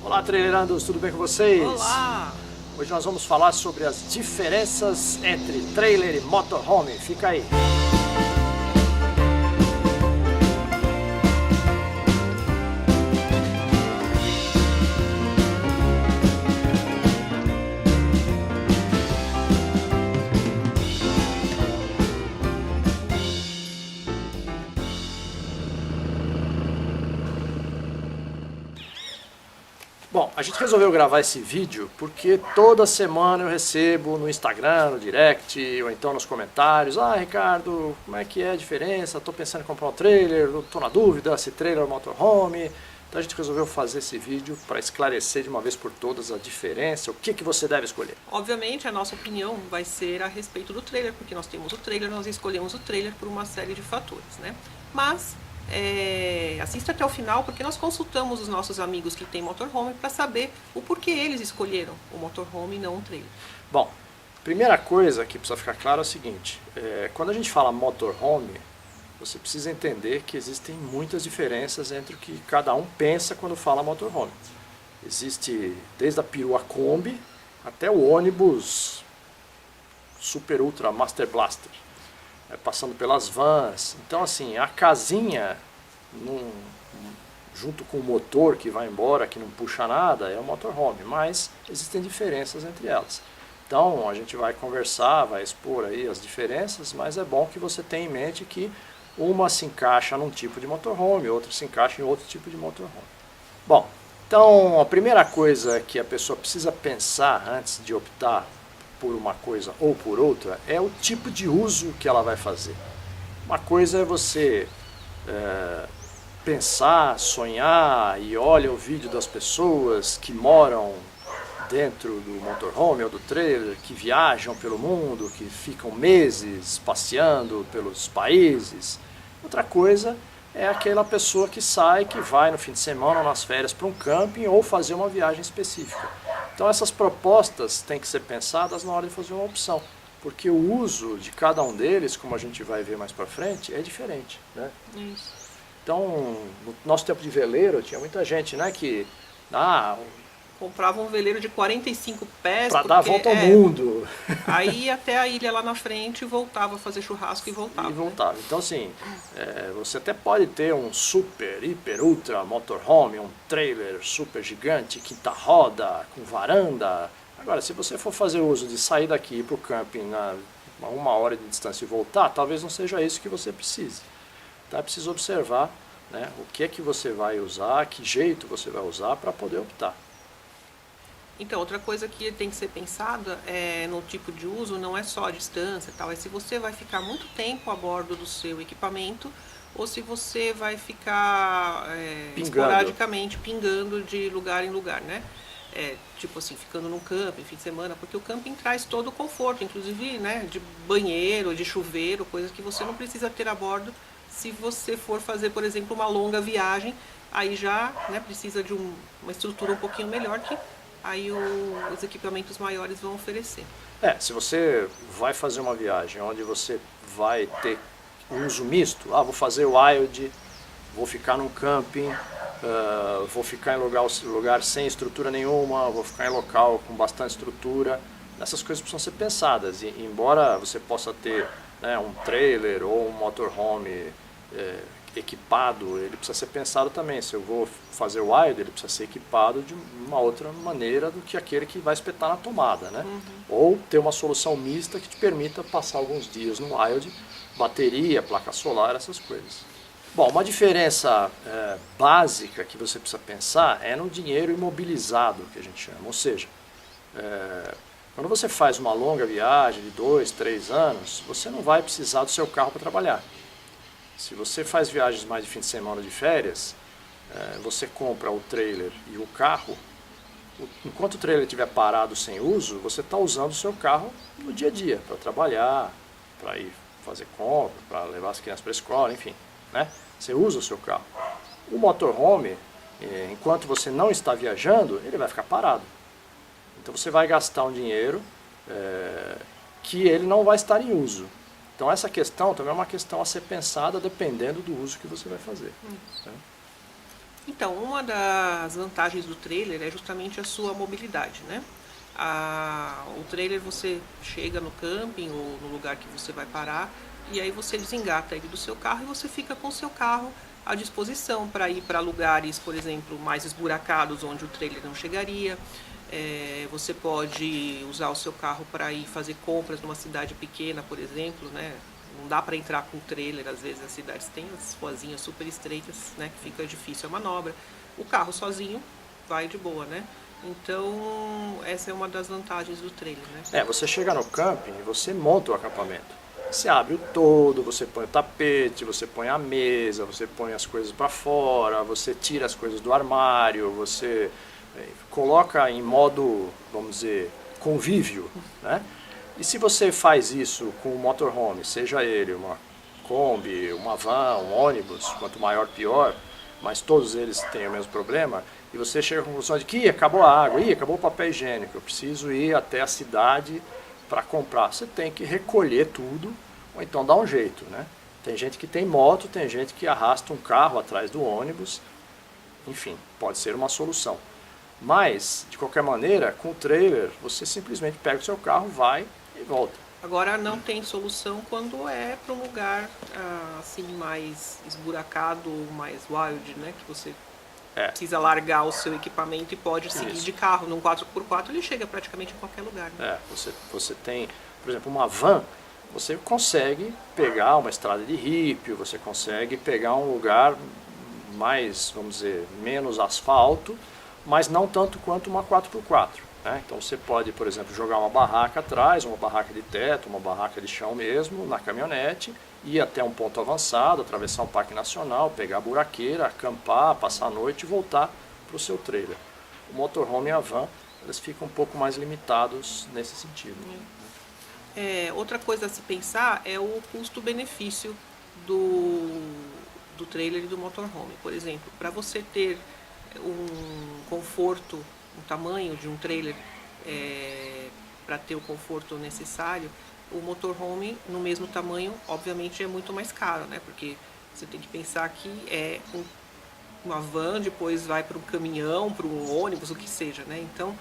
Olá, trailerandos, tudo bem com vocês? Olá! Hoje nós vamos falar sobre as diferenças entre trailer e motorhome. Fica aí. Bom, a gente resolveu gravar esse vídeo porque toda semana eu recebo no Instagram, no direct, ou então nos comentários: ah, Ricardo, como é que é a diferença? Estou pensando em comprar um trailer, estou na dúvida se trailer ou motorhome. Então a gente resolveu fazer esse vídeo para esclarecer de uma vez por todas a diferença, o que você deve escolher. Obviamente a nossa opinião vai ser a respeito do trailer, porque nós temos o trailer, nós escolhemos o trailer por uma série de fatores, né? Mas assista até o final, porque nós consultamos os nossos amigos que têm motorhome para saber o porquê eles escolheram o motorhome e não o trailer. Bom, primeira coisa que precisa ficar claro é o seguinte: quando a gente fala motorhome, você precisa entender que existem muitas diferenças entre o que cada um pensa quando fala motorhome. Existe desde a perua Kombi até o ônibus Super Ultra Master Blaster, passando pelas vans. Então, assim, a casinha junto com o motor que vai embora, que não puxa nada, é o motorhome, mas existem diferenças entre elas. Então a gente vai conversar, vai expor aí as diferenças, mas é bom que você tenha em mente que uma se encaixa num tipo de motorhome, outra se encaixa em outro tipo de motorhome. Bom, então a primeira coisa que a pessoa precisa pensar antes de optar por uma coisa ou por outra é o tipo de uso que ela vai fazer. Uma coisa é você pensar, sonhar e olha o vídeo das pessoas que moram dentro do motorhome ou do trailer, que viajam pelo mundo, que ficam meses passeando pelos países. Outra coisa é aquela pessoa que sai, que vai no fim de semana ou nas férias para um camping ou fazer uma viagem específica. Então essas propostas têm que ser pensadas na hora de fazer uma opção, porque o uso de cada um deles, como a gente vai ver mais para frente, é diferente, né? Isso. Então, no nosso tempo de veleiro, tinha muita gente, né, que Comprava um veleiro de 45 pés para dar a volta ao mundo. Aí ia até a ilha lá na frente e voltava a fazer churrasco e voltava. E voltava. Então, assim, você até pode ter um super, hiper, ultra motorhome, um trailer super gigante, quinta roda, com varanda. Agora, se você for fazer uso de sair daqui e ir para o camping a 1 hora de distância e voltar, talvez não seja isso que você precise. Então, é preciso observar, né, o que é que você vai usar, que jeito você vai usar para poder optar. Então, outra coisa que tem que ser pensada no tipo de uso não é só a distância e tal, é se você vai ficar muito tempo a bordo do seu equipamento ou se você vai ficar esporadicamente pingando de lugar em lugar, né? Tipo assim, ficando num camping, fim de semana, porque o camping traz todo o conforto, inclusive, né, de banheiro, de chuveiro, coisas que você não precisa ter a bordo se você for fazer, por exemplo, uma longa viagem. Aí já, né, precisa de uma estrutura um pouquinho melhor que aí os equipamentos maiores vão oferecer. Se você vai fazer uma viagem onde você vai ter um uso misto, vou fazer wild, vou ficar num camping, vou ficar em lugar sem estrutura nenhuma, vou ficar em local com bastante estrutura, essas coisas precisam ser pensadas. E embora você possa ter, né, um trailer ou um motorhome equipado, ele precisa ser pensado também. Se eu vou fazer wild, ele precisa ser equipado de uma outra maneira do que aquele que vai espetar na tomada, né? Ou ter uma solução mista que te permita passar alguns dias no wild, bateria, placa solar, essas coisas. Bom, uma diferença básica que você precisa pensar é no dinheiro imobilizado, que a gente chama. Ou seja, quando você faz uma longa viagem de 2, 3 anos, você não vai precisar do seu carro para trabalhar. Se você faz viagens mais de fim de semana ou de férias, você compra o trailer e o carro. Enquanto o trailer estiver parado sem uso, você está usando o seu carro no dia a dia, para trabalhar, para ir fazer compra, para levar as crianças para a escola, enfim, né? Você usa o seu carro. O motorhome, enquanto você não está viajando, ele vai ficar parado. Então você vai gastar um dinheiro que ele não vai estar em uso. Então essa questão também é uma questão a ser pensada dependendo do uso que você vai fazer. Né? Então, uma das vantagens do trailer é justamente a sua mobilidade, né? O trailer você chega no camping ou no lugar que você vai parar e aí você desengata ele do seu carro e você fica com o seu carro à disposição para ir para lugares, por exemplo, mais esburacados onde o trailer não chegaria. Você pode usar o seu carro para ir fazer compras numa cidade pequena, por exemplo, né? Não dá para entrar com trailer, às vezes as cidades têm as ruazinhas super estreitas, né? Que fica difícil a manobra. O carro sozinho vai de boa, né? Então, essa é uma das vantagens do trailer, né? Você chega no camping e você monta o acampamento. Você abre o todo, você põe o tapete, você põe a mesa, você põe as coisas para fora, você tira as coisas do armário, você coloca em modo, vamos dizer, convívio, né? E se você faz isso com o motorhome, seja ele uma Kombi, uma van, um ônibus, quanto maior pior, mas todos eles têm o mesmo problema, e você chega à conclusão de que acabou a água, acabou o papel higiênico, eu preciso ir até a cidade para comprar. Você tem que recolher tudo, ou então dar um jeito, né? Tem gente que tem moto, tem gente que arrasta um carro atrás do ônibus, enfim, pode ser uma solução. Mas, de qualquer maneira, com o trailer, você simplesmente pega o seu carro, vai e volta. Agora não tem solução quando é para um lugar assim mais esburacado, mais wild, né? Que você precisa largar o seu equipamento e pode seguir de carro. Num 4x4 ele chega praticamente em qualquer lugar, né? Você tem, por exemplo, uma van, você consegue pegar uma estrada de rípio, você consegue pegar um lugar mais, vamos dizer, menos asfalto, mas não tanto quanto uma 4x4. Né? Então você pode, por exemplo, jogar uma barraca atrás, uma barraca de teto, uma barraca de chão mesmo, na caminhonete, ir até um ponto avançado, atravessar um parque nacional, pegar a buraqueira, acampar, passar a noite e voltar para o seu trailer. O motorhome e a van, eles ficam um pouco mais limitados nesse sentido. Outra coisa a se pensar é o custo-benefício do trailer e do motorhome. Por exemplo, para você ter um conforto, um tamanho de um trailer para ter o conforto necessário, o motorhome no mesmo tamanho obviamente é muito mais caro, né? Porque você tem que pensar que uma van depois vai para um caminhão, para um ônibus, o que seja, né? Então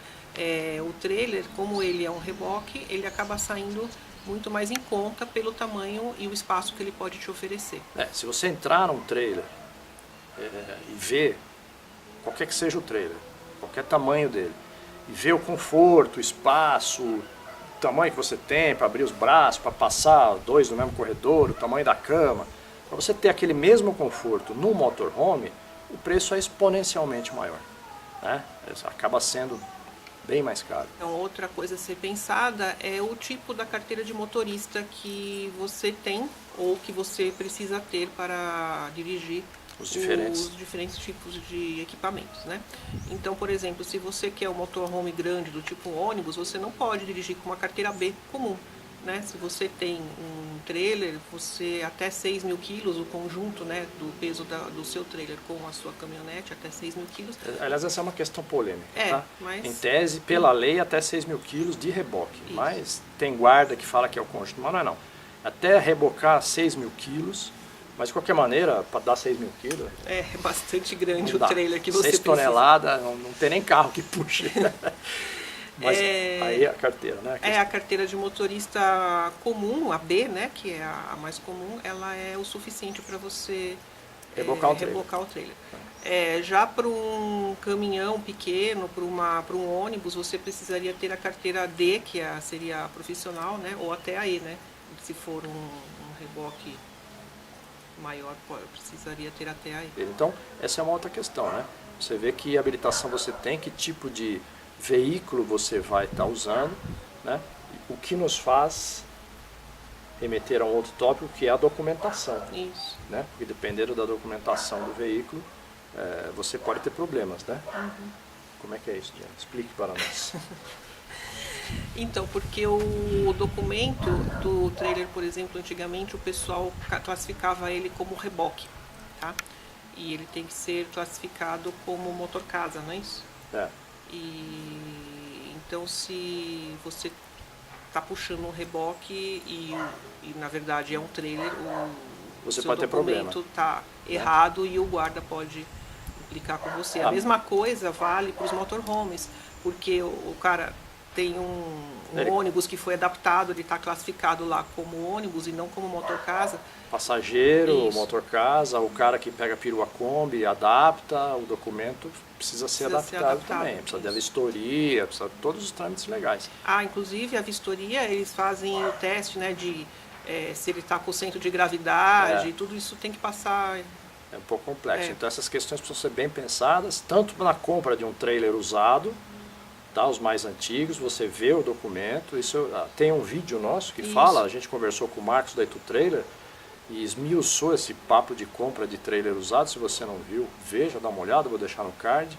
o trailer, como ele é um reboque, ele acaba saindo muito mais em conta pelo tamanho e o espaço que ele pode te oferecer. Se você entrar num trailer e ver qualquer que seja o trailer, qualquer tamanho dele, e ver o conforto, o espaço, o tamanho que você tem para abrir os braços, para passar dois no mesmo corredor, o tamanho da cama, para você ter aquele mesmo conforto no motorhome, o preço é exponencialmente maior, né? Acaba sendo bem mais caro. Então, outra coisa a ser pensada é o tipo da carteira de motorista que você tem ou que você precisa ter para dirigir os diferentes tipos de equipamentos, né? Então, por exemplo, se você quer um motorhome grande do tipo ônibus, você não pode dirigir com uma carteira B comum, né? Se você tem um trailer, você até 6.000 quilos, o conjunto, né, do peso do seu trailer com a sua caminhonete, até 6.000 quilos. Aliás, essa é uma questão polêmica, tá? Mas em tese, pela lei, até 6.000 quilos de reboque. Isso. Mas tem guarda que fala que é o conjunto, mas não é não. Até rebocar 6.000 quilos, mas de qualquer maneira, para dar 6.000 quilos... É bastante grande o trailer que você 6 precisa. toneladas, não tem nem carro que puxe. Mas aí a carteira, né? A carteira de motorista comum, a B, né, que é a mais comum, ela é o suficiente para você rebocar o trailer. Já para um caminhão pequeno, para um ônibus, você precisaria ter a carteira D, que seria a profissional, né, ou até a E, né? Se for um reboque maior, precisaria ter até a E. Então, essa é uma outra questão, né? Você vê que habilitação você tem, que tipo de veículo você vai estar usando, né? O que nos faz remeter a um outro tópico, que é a documentação. Isso. Né? Porque dependendo da documentação do veículo, você pode ter problemas, né? Uhum. Como é que é isso, Diana? Explique para nós. Então, porque o documento do trailer, por exemplo, antigamente o pessoal classificava ele como reboque, tá? E ele tem que ser classificado como motor-casa, não é isso? E então, se você está puxando um reboque e na verdade é um trailer, você seu pode ter problema. documento está errado e o guarda pode implicar com você. A mesma coisa vale para os motorhomes, porque o cara tem um ônibus que foi adaptado, ele está classificado lá como ônibus e não como motorcasa. Passageiro, Isso. motorcasa, o cara que pega perua Kombi, adapta, o documento precisa ser adaptado também. Precisa da vistoria, precisa de todos os trâmites legais. Inclusive a vistoria, eles fazem o teste, né, de se ele está com o centro de gravidade, tudo isso tem que passar. É um pouco complexo. Então essas questões precisam ser bem pensadas, tanto na compra de um trailer usado, tá, os mais antigos, você vê o documento. Tem um vídeo nosso que fala, a gente conversou com o Marcos da Itu Trailer e esmiuçou esse papo de compra de trailer usado. Se você não viu, veja, dá uma olhada, vou deixar no card,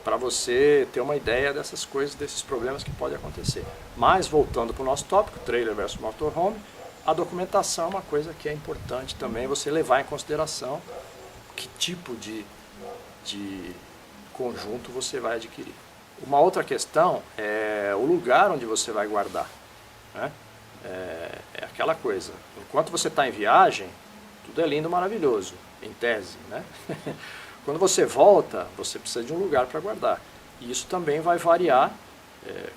para você ter uma ideia dessas coisas, desses problemas que podem acontecer. Mas voltando para o nosso tópico, trailer versus motorhome, a documentação é uma coisa que é importante também você levar em consideração que tipo de conjunto você vai adquirir. Uma outra questão é o lugar onde você vai guardar, né? É aquela coisa, enquanto você está em viagem, tudo é lindo, maravilhoso, em tese, né? Quando você volta, você precisa de um lugar para guardar. E isso também vai variar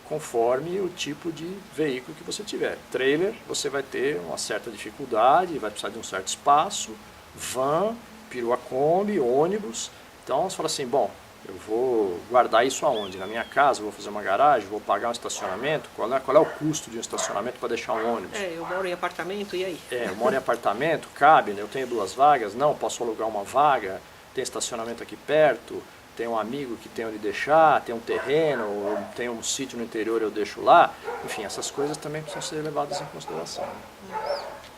conforme o tipo de veículo que você tiver. Trailer, você vai ter uma certa dificuldade, vai precisar de um certo espaço, van, perua Kombi, ônibus. Então você fala assim, bom, eu vou guardar isso aonde? Na minha casa, vou fazer uma garagem, vou pagar um estacionamento? Qual é o custo de um estacionamento para deixar um ônibus? Eu moro em apartamento, e aí? Eu moro em apartamento, cabe, né? Eu tenho 2 vagas, não, posso alugar uma vaga, tem estacionamento aqui perto, tem um amigo que tem onde deixar, tem um terreno, ou tem um sítio no interior, eu deixo lá. Enfim, essas coisas também precisam ser levadas em consideração.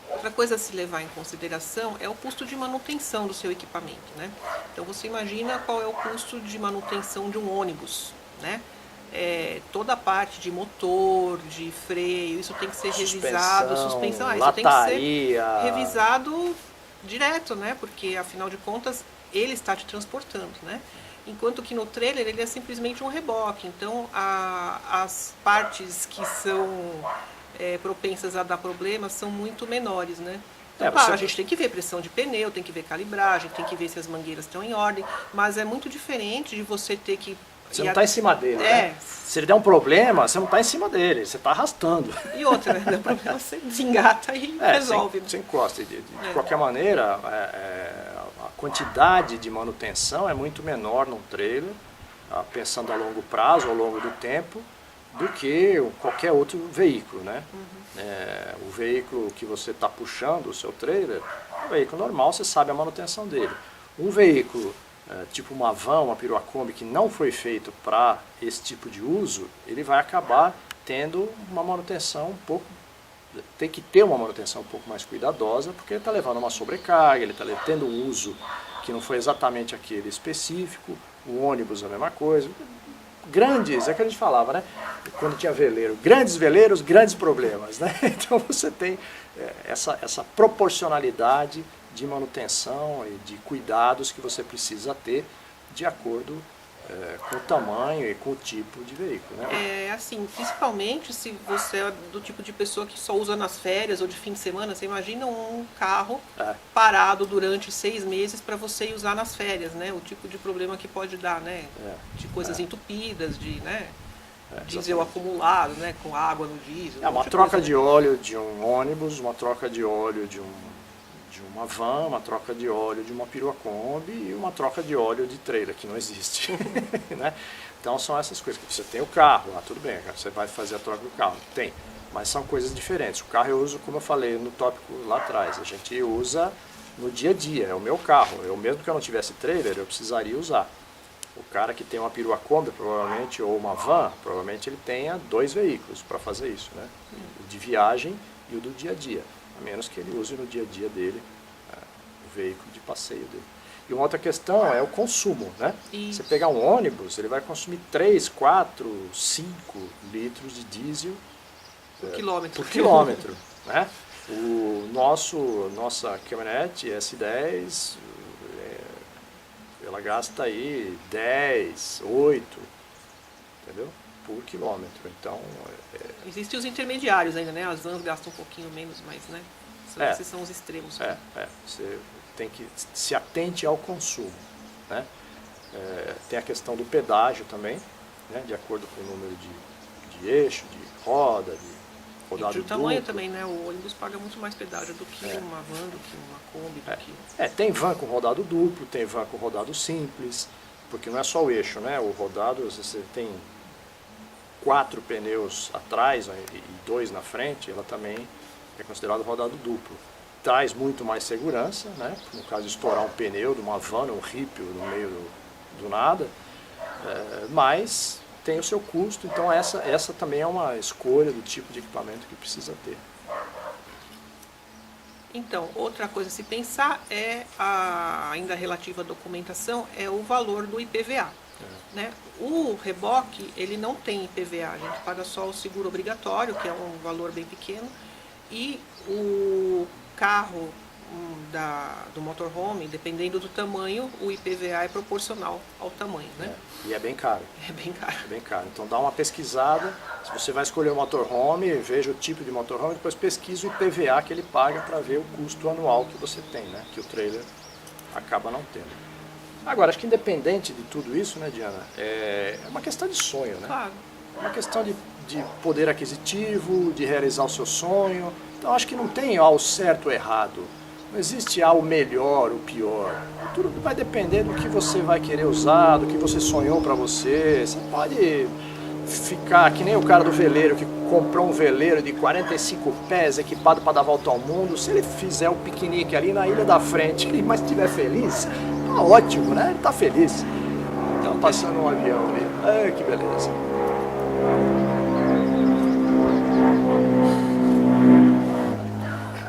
Outra coisa a se levar em consideração é o custo de manutenção do seu equipamento, né? Então você imagina qual é o custo de manutenção de um ônibus, né? Toda a parte de motor, de freio, isso tem que ser revisado, suspensão, isso tem que ser revisado direto, né? Porque afinal de contas ele está te transportando, né? Enquanto que no trailer ele é simplesmente um reboque, então as partes que são propensas a dar problemas são muito menores, né? Então, claro, a gente tem que ver pressão de pneu, tem que ver calibragem, tem que ver se as mangueiras estão em ordem, mas é muito diferente de você ter que... Você não está em cima dele, né? Se ele der um problema, você não está em cima dele, você está arrastando. E outra, né? Der problema, você desengata e resolve. Você encosta. De qualquer maneira, a quantidade de manutenção é muito menor num trailer, pensando a longo prazo, ao longo do tempo, do que qualquer outro veículo, né? O veículo que você está puxando, o seu trailer, um veículo normal, você sabe a manutenção dele. Um veículo tipo uma van, uma perua Kombi, que não foi feito para esse tipo de uso, ele vai acabar tendo uma manutenção tem que ter uma manutenção um pouco mais cuidadosa, porque ele está levando uma sobrecarga, ele está tendo um uso que não foi exatamente aquele específico, o ônibus é a mesma coisa. Grandes, é que a gente falava, né? Quando tinha veleiro, grandes veleiros, grandes problemas, né? Então você tem essa proporcionalidade de manutenção e de cuidados que você precisa ter de acordo com o tamanho e com o tipo de veículo, né? Assim, principalmente se você é do tipo de pessoa que só usa nas férias ou de fim de semana, você imagina um carro parado durante 6 meses para você usar nas férias, né? O tipo de problema que pode dar, né? De coisas entupidas, de, né? Diesel acumulado, né? Com água no diesel. Uma troca de óleo de um ônibus, uma troca de óleo de uma van, uma troca de óleo de uma perua Kombi e uma troca de óleo de trailer, que não existe. Né? Então são essas coisas. Você tem o carro, tudo bem, você vai fazer a troca do carro. Tem, mas são coisas diferentes. O carro eu uso, como eu falei no tópico lá atrás, a gente usa no dia a dia, é o meu carro. Mesmo que eu não tivesse trailer, eu precisaria usar. O cara que tem uma perua Kombi, provavelmente, ou uma van, provavelmente ele tenha 2 veículos para fazer isso, né? O de viagem e o do dia a dia, a menos que ele use no dia a dia dele o veículo de passeio dele. E uma outra questão é o consumo, né? Você pegar um ônibus, ele vai consumir 3, 4, 5 litros de diesel por quilômetro, né? Nossa caminhonete S10, ela gasta aí 10, 8, entendeu? Por quilômetro. Então, existem os intermediários ainda, né? As vans gastam um pouquinho menos, mas, né? Esses são os extremos. Você tem que se atente ao consumo, né? Tem a questão do pedágio também, né, de acordo com o número de eixo, de roda, de rodado E o tamanho duplo. também, né? O ônibus paga muito mais pedágio do que uma van, do que uma Kombi, do que... Tem van com rodado duplo, tem van com rodado simples, porque não é só o eixo, né? O rodado, você tem 4 pneus atrás e 2 na frente, ela também é considerado rodado duplo. Traz muito mais segurança, né? No caso de estourar um pneu de uma van, um ripio no meio do nada, mas tem o seu custo, então essa também é uma escolha do tipo de equipamento que precisa ter. Então, outra coisa a se pensar ainda relativa à documentação, é o valor do IPVA. Né? O reboque, ele não tem IPVA, a gente paga só o seguro obrigatório, que é um valor bem pequeno, e o carro do motorhome, dependendo do tamanho, o IPVA é proporcional ao tamanho, né? E é bem caro. É bem caro. É bem caro. Então dá uma pesquisada, se você vai escolher um motorhome, veja o tipo de motorhome, depois pesquisa o IPVA que ele paga para ver o custo anual que você tem, né? Que o trailer acaba não tendo. Agora, acho que independente de tudo isso, né, Diana, é uma questão de sonho, né? Claro. É uma questão de poder aquisitivo, de realizar o seu sonho. Então acho que não tem ao certo ou errado. Não existe o melhor, o pior. Tudo vai depender do que você vai querer usar, do que você sonhou para você. Você pode ficar que nem o cara do veleiro, que comprou um veleiro de 45 pés equipado para dar volta ao mundo. Se ele fizer o piquenique ali na ilha da frente, mas estiver feliz, tá ótimo, né? Ele tá feliz. Então passando um avião ali. Ai, que beleza.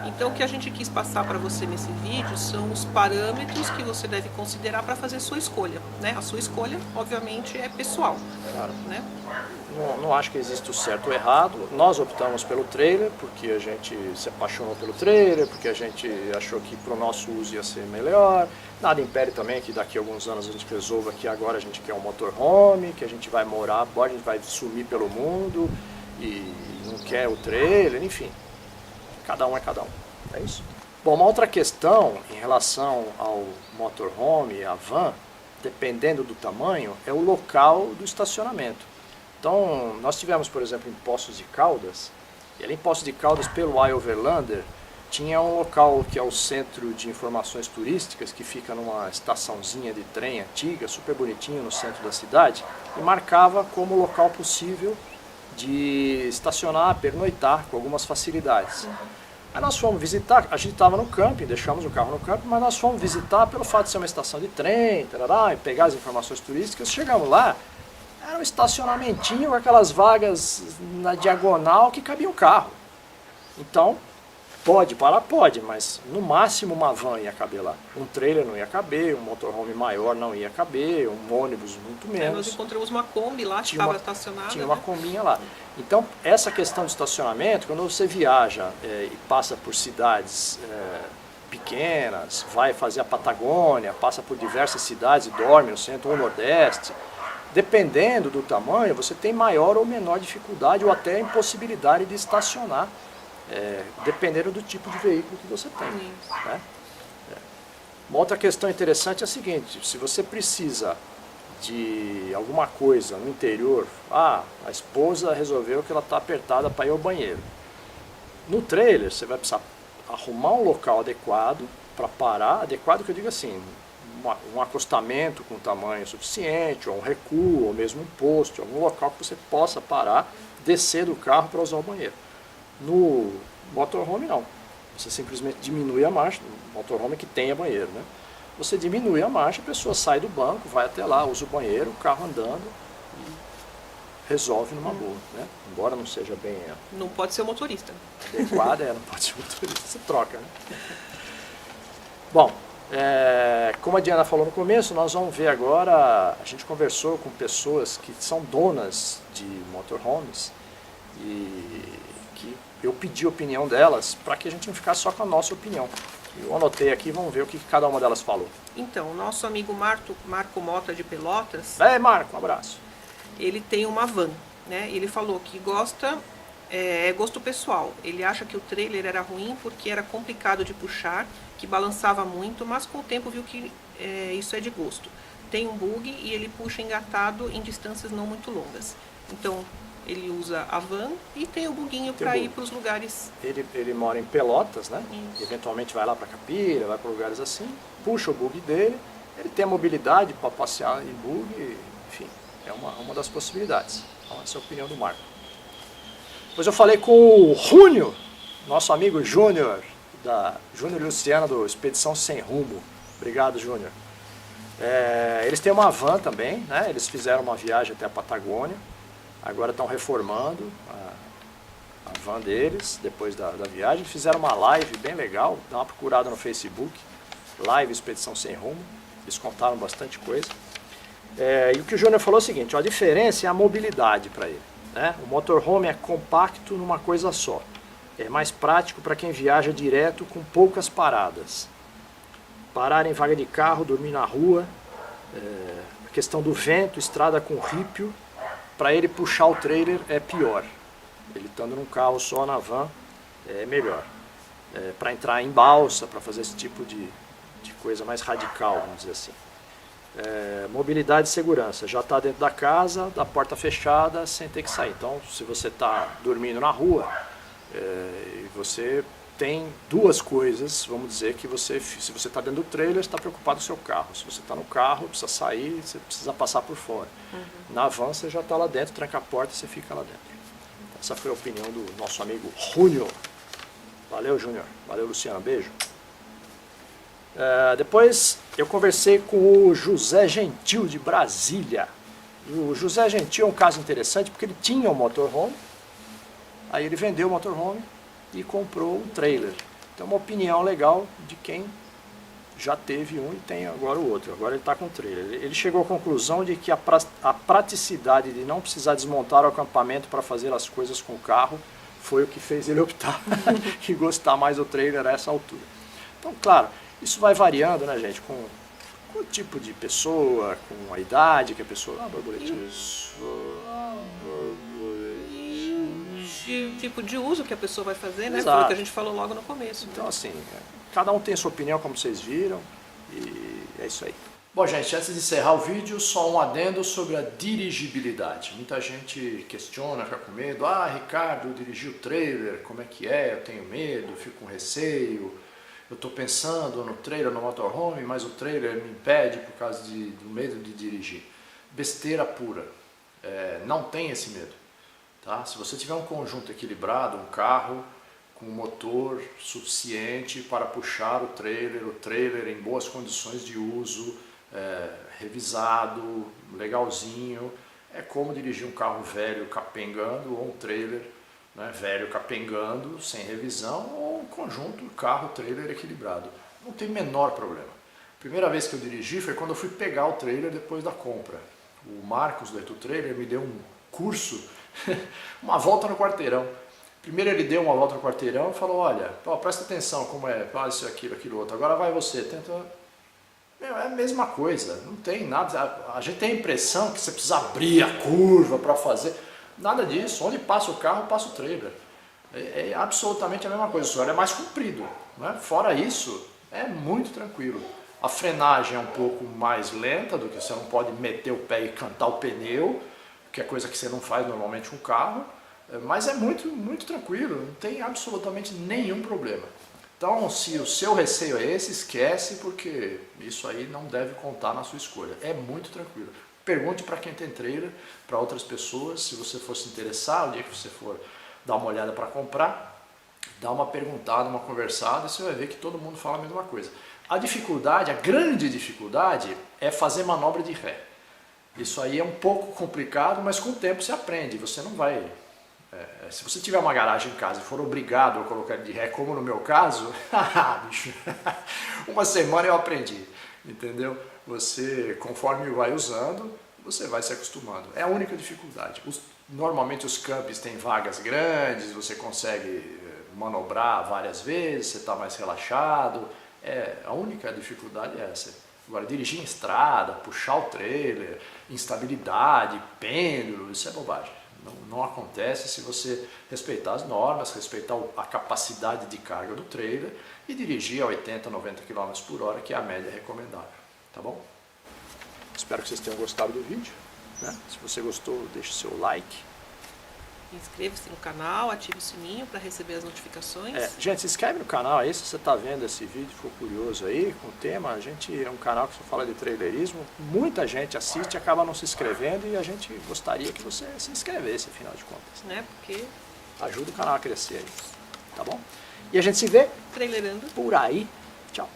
Então, o que a gente quis passar para você nesse vídeo são os parâmetros que você deve considerar para fazer sua escolha, né? A sua escolha, obviamente, é pessoal, Claro. né? Não acho que existe o certo ou errado. Nós optamos pelo trailer, porque a gente se apaixonou pelo trailer, porque a gente achou que para o nosso uso ia ser melhor. Nada impede também que daqui a alguns anos a gente resolva que agora a gente quer um motorhome, que a gente vai morar, a gente vai sumir pelo mundo e não quer o trailer, enfim. Cada um é cada um. É isso. Bom, uma outra questão em relação ao motorhome e à van, dependendo do tamanho, é o local do estacionamento. Então, nós tivemos, por exemplo, em Poços de Caldas, e ali em Poços de Caldas, pelo iOverlander, tinha um local que é o Centro de Informações Turísticas, que fica numa estaçãozinha de trem antiga, super bonitinho no centro da cidade, e marcava como local possível de estacionar, pernoitar com algumas facilidades. Aí nós fomos visitar, a gente estava no camping, deixamos o carro no camping, mas nós fomos visitar pelo fato de ser uma estação de trem, tarará, e pegar as informações turísticas. Chegamos lá, era um estacionamentinho com aquelas vagas na diagonal que cabia um carro. Então, pode parar? Pode, mas no máximo uma van ia caber lá. Um trailer não ia caber, um motorhome maior não ia caber, um ônibus muito menos. Nós encontramos uma Kombi lá, que estava estacionada. Tinha uma combinha lá. Então, essa questão de estacionamento, quando você viaja e passa por cidades pequenas, vai fazer a Patagônia, passa por diversas cidades e dorme no centro ou no nordeste, dependendo do tamanho, você tem maior ou menor dificuldade ou até impossibilidade de estacionar, dependendo do tipo de veículo que você tem. Né? Uma outra questão interessante é a seguinte: se você precisa de alguma coisa no interior, a esposa resolveu que ela está apertada para ir ao banheiro. No trailer você vai precisar arrumar um local adequado para parar, adequado que eu digo assim, um acostamento com tamanho suficiente, ou um recuo, ou mesmo um posto, algum local que você possa parar, descer do carro para usar o banheiro. No motorhome não, você simplesmente diminui a marcha, no motorhome que tenha banheiro, né? Você diminui a marcha, a pessoa sai do banco, vai até lá, usa o banheiro, o carro andando e resolve numa boa, né? Embora não seja bem Não pode ser o motorista. adequada, não pode ser motorista, você troca, né? Bom, como a Diana falou no começo, nós vamos ver agora, a gente conversou com pessoas que são donas de motorhomes e que eu pedi a opinião delas para que a gente não ficasse só com a nossa opinião. Eu anotei aqui, vamos ver o que cada uma delas falou. Então, o nosso amigo Marco Mota de Pelotas, Marco, um abraço. ele tem uma van, né? Ele falou que gosta, é gosto pessoal. Ele acha que o trailer era ruim porque era complicado de puxar, que balançava muito, mas com o tempo viu que isso é de gosto. tem um bug e ele puxa engatado em distâncias não muito longas. Então, ele usa a van e tem o buguinho para ir para os lugares. Ele mora em Pelotas, né? Isso. Eventualmente vai lá para Capira, vai para lugares assim, puxa o bug dele, ele tem a mobilidade para passear em bug, enfim, é uma das possibilidades. Então, essa é a opinião do Marco. Depois eu falei com o Júnior, nosso amigo Júnior, da Júnior e Luciana do Expedição Sem Rumo. Obrigado, Júnior. Eles têm uma van também, né? Eles fizeram uma viagem até a Patagônia. Agora estão reformando a van deles, depois da viagem. Fizeram uma live bem legal, dá uma procurada no Facebook, live Expedição Sem Rumo. Eles contaram bastante coisa. E o que o Júnior falou é o seguinte, ó, a diferença é a mobilidade para ele, né? O motorhome é compacto numa coisa só. É mais prático para quem viaja direto com poucas paradas. Parar em vaga de carro, dormir na rua, a questão do vento, estrada com rípio. Para ele puxar o trailer é pior. Ele estando num carro só na van é melhor. Para entrar em balsa, para fazer esse tipo de coisa mais radical, vamos dizer assim. Mobilidade e segurança. Já está dentro da casa, da porta fechada, sem ter que sair. Então, se você está dormindo na rua, você tem duas coisas, vamos dizer, que se você está dentro do trailer, você está preocupado com o seu carro. Se você está no carro, precisa sair, você precisa passar por fora. Na van, você já está lá dentro, tranca a porta e você fica lá dentro. Essa foi a opinião do nosso amigo Júnior. Valeu, Júnior. Valeu, Luciano. Beijo. Depois eu conversei com o José Gentil, de Brasília. O José Gentil é um caso interessante, porque ele tinha um motorhome, aí ele vendeu o motorhome e comprou um trailer. Então, uma opinião legal de quem já teve um e tem agora o outro. Agora ele está com o trailer. Ele chegou à conclusão de que a praticidade de não precisar desmontar o acampamento para fazer as coisas com o carro foi o que fez ele optar e gostar mais do trailer a essa altura. Então, claro, isso vai variando, né, gente, com o tipo de pessoa, com a idade que a pessoa... Tipo de uso que a pessoa vai fazer, né? Exato. Foi o que a gente falou logo no começo. Então, assim, cada um tem sua opinião, como vocês viram, e é isso aí. Bom, gente, antes de encerrar o vídeo, só um adendo sobre a dirigibilidade. Muita gente questiona, fica com medo. Ah, Ricardo, dirigir o trailer, como é que é? Eu tenho medo, fico com receio. Eu estou pensando no trailer, no motorhome, mas o trailer me impede por causa do medo de dirigir. Besteira pura. Não tem esse medo. Tá? Se você tiver um conjunto equilibrado, um carro com motor suficiente para puxar o trailer em boas condições de uso, revisado, legalzinho, é como dirigir um carro velho capengando ou um trailer, né, velho capengando, sem revisão, ou um conjunto carro-trailer equilibrado. Não tem o menor problema. A primeira vez que eu dirigi foi quando eu fui pegar o trailer depois da compra. O Marcos do Etu Trailer me deu um curso, uma volta no quarteirão. Primeiro ele deu uma volta no quarteirão e falou, olha, presta atenção como é, isso, aquilo, outro. Agora vai você, tenta... é a mesma coisa, não tem nada. A gente tem a impressão que você precisa abrir a curva para fazer. Nada disso, onde passa o carro, passa o trailer. É absolutamente a mesma coisa, só é mais comprido. Né? Fora isso, é muito tranquilo. A frenagem é um pouco mais lenta, do que você não pode meter o pé e cantar o pneu, que é coisa que você não faz normalmente com o carro, mas é muito, muito tranquilo, não tem absolutamente nenhum problema. Então, se o seu receio é esse, esquece, porque isso aí não deve contar na sua escolha. É muito tranquilo. Pergunte para quem tem trailer, para outras pessoas, se você for se interessar, o dia que você for dar uma olhada para comprar, dá uma perguntada, uma conversada, e você vai ver que todo mundo fala a mesma coisa. A dificuldade, a grande dificuldade, é fazer manobra de ré. Isso aí é um pouco complicado, mas com o tempo você aprende. Você não vai... se você tiver uma garagem em casa e for obrigado a colocar de ré, como no meu caso, bicho, uma semana eu aprendi, entendeu? Você, conforme vai usando, você vai se acostumando. É a única dificuldade. Normalmente os campings têm vagas grandes, você consegue manobrar várias vezes, você está mais relaxado. A única dificuldade é essa. Agora, dirigir em estrada, puxar o trailer, instabilidade, pêndulo, isso é bobagem. Não acontece se você respeitar as normas, respeitar a capacidade de carga do trailer e dirigir a 80, 90 km por hora, que é a média recomendável. Tá bom? Espero que vocês tenham gostado do vídeo, né? Se você gostou, deixe seu like. Inscreva-se no canal, ative o sininho para receber as notificações. Gente, se inscreve no canal aí, se você está vendo esse vídeo, ficou curioso aí com o tema. A gente é um canal que só fala de trailerismo. Muita gente assiste e acaba não se inscrevendo e a gente gostaria que você se inscrevesse, afinal de contas. Né? Porque ajuda o canal a crescer aí, tá bom? E a gente se vê trailerando por aí. Tchau.